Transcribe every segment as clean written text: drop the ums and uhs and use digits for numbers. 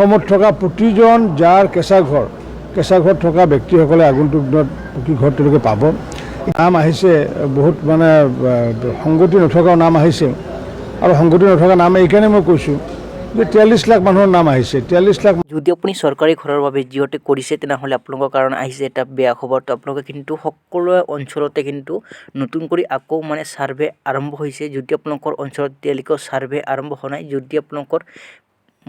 অসমত থকা প্ৰতিজন যাৰ কেঁচা ঘৰ থকা ব্যক্তিসকলে আগন্তুক দিনত পকী ঘৰ তেওঁলোকে পাব। নাম আহিছে বহুত মানে সংগতি নথকাও নাম আহিছে আৰু সংগতি নথকা নাম এইকাৰণে মই কৈছোঁ যে 43 লাখ মানুহৰ নাম আহিছে। 43 লাখ যদি আপুনি চৰকাৰী ঘৰৰ বাবে জিঅ'টেক কৰিছে তেনেহ'লে আপোনালোকৰ কাৰণে আহিছে এটা বেয়া খবৰ। তো আপোনালোকে কিন্তু সকলো অঞ্চলতে কিন্তু নতুন কৰি আকৌ মানে ছাৰ্ভে আৰম্ভ হৈছে। যদি আপোনালোকৰ অঞ্চলত এতিয়ালৈকে ছাৰ্ভে আৰম্ভ হোৱা নাই, যদি আপোনালোকৰ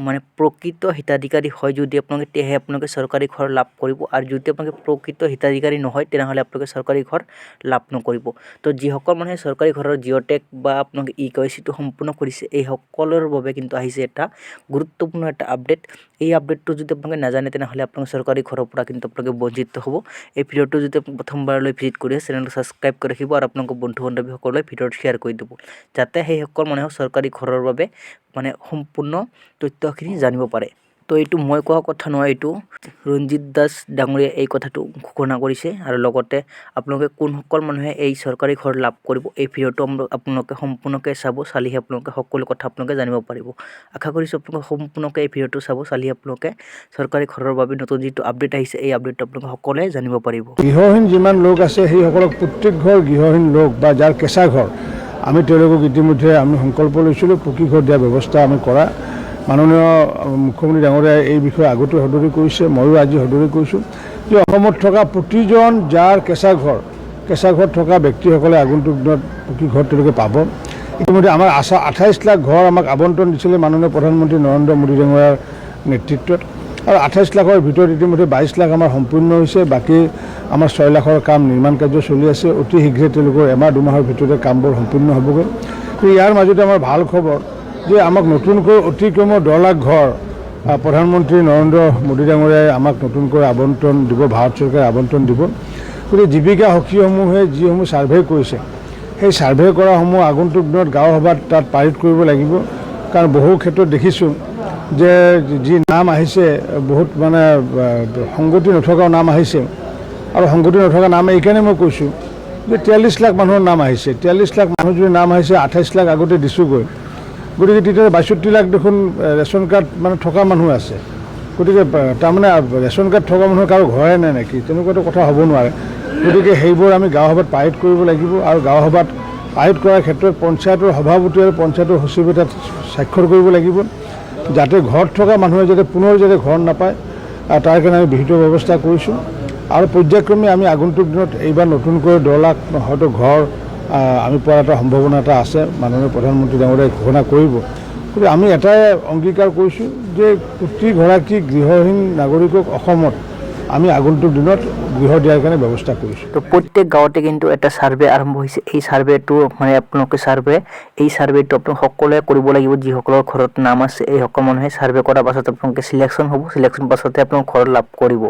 মানে প্ৰকৃত হিতাধিকাৰী হয়, যদি আপোনালোকে তেতিয়াহে আপোনালোকে চৰকাৰী ঘৰ লাভ কৰিব, আৰু যদি আপোনালোকে প্ৰকৃত হিতাধিকাৰী নহয় তেনেহ'লে আপোনালোকে চৰকাৰী ঘৰ লাভ নকৰিব। তো যিসকল মানুহে চৰকাৰী ঘৰৰ জিঅ'টেক বা আপোনালোকে ইকেৱাইচিটো সম্পূৰ্ণ কৰিছে, এই সকলৰ বাবে কিন্তু আহিছে এটা গুৰুত্বপূৰ্ণ এটা আপডেট। এই আপডেটটো যদি আপোনালোকে নাজানে তেনেহ'লে আপোনালোকে চৰকাৰী ঘৰৰ পৰা কিন্তু আপোনালোকে বঞ্চিত হ'ব। এই ভিডিঅ'টো যদি প্ৰথমবাৰলৈ ভিজিট কৰি চেনেলটো ছাবস্ক্ৰাইব কৰি ৰাখিব আৰু আপোনালোকৰ বন্ধু বান্ধৱীসকললৈ ভিডিঅ'টো শ্বেয়াৰ কৰি দিব, যাতে সেইসকল মানুহে চৰকাৰী ঘৰৰ বাবে মানে সম্পূৰ্ণ তথ্যখিনি জানিব পাৰে। তো এইটো মই কোৱা কথা নহয়, এইটো ৰঞ্জিত দাস ডাঙৰীয়াই এই কথাটো ঘোষণা কৰিছে। আৰু লগতে আপোনালোকে কোনসকল মানুহে এই চৰকাৰী ঘৰ লাভ কৰিব, এই ভিডিঅ'টো আপোনালোকে সম্পূৰ্ণকৈ চাব, চালিহে আপোনালোকে সকলো কথা আপোনালোকে জানিব পাৰিব। আশা কৰিছোঁ আপোনালোকে সম্পূৰ্ণকৈ এই ভিডিঅ'টো চাব, চালিহে আপোনালোকে চৰকাৰী ঘৰৰ বাবে নতুন যিটো আপডেট আহিছে এই আপডেটটো আপোনালোকে সকলোৱে জানিব পাৰিব। গৃহহীন যিমান লোক আছে সেইসকলক প্ৰত্যেক ঘৰ গৃহহীন লোক বা যাৰ কেঁচা ঘৰ, আমি তেওঁলোকক ইতিমধ্যে আমি সংকল্প লৈছিলোঁ পকী ঘৰ দিয়াৰ ব্যৱস্থা আমি কৰা। মাননীয় মুখ্যমন্ত্ৰী ডাঙৰীয়াই এই বিষয়ে আগতে সদৰি কৰিছে, ময়ো আজি সদৰি কৰিছোঁ যে অসমত থকা প্ৰতিজন যাৰ কেঁচা ঘৰ থকা ব্যক্তিসকলে আগন্তুক দিনত পকী ঘৰ তেওঁলোকে পাব। ইতিমধ্যে আমাৰ 28 লাখ ঘৰ আমাক আবণ্টন দিছিলে মাননীয় প্ৰধানমন্ত্ৰী নৰেন্দ্ৰ মোদী ডাঙৰীয়াৰ নেতৃত্বত, আৰু 28 লাখৰ ভিতৰত ইতিমধ্যে 22 লাখ আমাৰ সম্পূৰ্ণ হৈছে। বাকী আমাৰ 6 লাখৰ কাম নিৰ্মাণ কাৰ্য চলি আছে। অতি শীঘ্ৰে তেওঁলোকৰ এমাহ দুমাহৰ ভিতৰতে কামবোৰ সম্পূৰ্ণ হ'বগৈ। ইয়াৰ মাজতে আমাৰ ভাল খবৰ যে আমাক নতুনকৈ অতি কমেও 10 লাখ ঘৰ প্ৰধানমন্ত্ৰী নৰেন্দ্ৰ মোদী ডাঙৰীয়াই আমাক নতুনকৈ আবণ্টন দিব, ভাৰত চৰকাৰে আবণ্টন দিব। গতিকে জীৱিকা সখীসমূহে যিসমূহ ছাৰ্ভে কৰিছে, সেই ছাৰ্ভে কৰাসমূহ আগন্তুক দিনত গাঁও সভাত তাত পাৰিত কৰিব লাগিব। কাৰণ বহু ক্ষেত্ৰত দেখিছোঁ যে যি নাম আহিছে বহুত মানে সংগতি নথকাও নাম আহিছে আৰু সংগতি নথকা নাম এইকাৰণে মই কৈছোঁ যে 43 লাখ মানুহৰ নাম আহিছে। 43 লাখ মানুহ যদি নাম আহিছে, 28 লাখ আগতে দিছোঁগৈ, গতিকে তেতিয়া 62 লাখ দেখোন ৰেচন কাৰ্ড মানে থকা মানুহ আছে। গতিকে তাৰমানে ৰেচন কাৰ্ড থকা মানুহৰ কাৰো ঘৰে নাই নেকি, তেনেকুৱাটো কথা হ'ব নোৱাৰে। গতিকে সেইবোৰ আমি গাঁও সভাত পাৰিত কৰিব লাগিব, আৰু গাঁও সভাত পাৰিত কৰাৰ ক্ষেত্ৰত পঞ্চায়তৰ সভাপতি আৰু পঞ্চায়তৰ সচিবে তাত স্বাক্ষৰ কৰিব লাগিব, যাতে ঘৰত থকা মানুহে যাতে পুনৰ যাতে ঘৰ নাপায়, তাৰ কাৰণে আমি বিহিত ব্যৱস্থা কৰিছোঁ। আৰু পৰ্যায়ক্ৰমে আমি আগন্তুক দিনত এইবাৰ নতুনকৈ 10 লাখ হয়তো ঘৰ আমি পোৱাৰ এটা সম্ভাৱনা এটা আছে, মাননীয় প্ৰধানমন্ত্ৰী ডাঙৰীয়াই ঘোষণা কৰিব। গতিকে আমি এটাই অংগীকাৰ কৰিছোঁ যে প্ৰতিগৰাকী গৃহহীন নাগৰিকক অসমত আমি আগন্তুক দিনত গৃহ দিয়াৰ কাৰণে ব্যৱস্থা কৰিছোঁ। তো প্ৰত্যেক গাঁৱতে কিন্তু এটা ছাৰ্ভে আৰম্ভ হৈছে। এই ছাৰ্ভেটো মানে আপোনালোকে এই ছাৰ্ভেটো আপোনালোকে সকলোৱে কৰিব লাগিব। যিসকলৰ ঘৰত নাম আছে এই সকলো মানুহে ছাৰ্ভে কৰাৰ পাছত আপোনালোকে চিলেকশ্যন হ'ব, চিলেকশ্যন পাছতে আপোনালোকে ঘৰ লাভ কৰিব।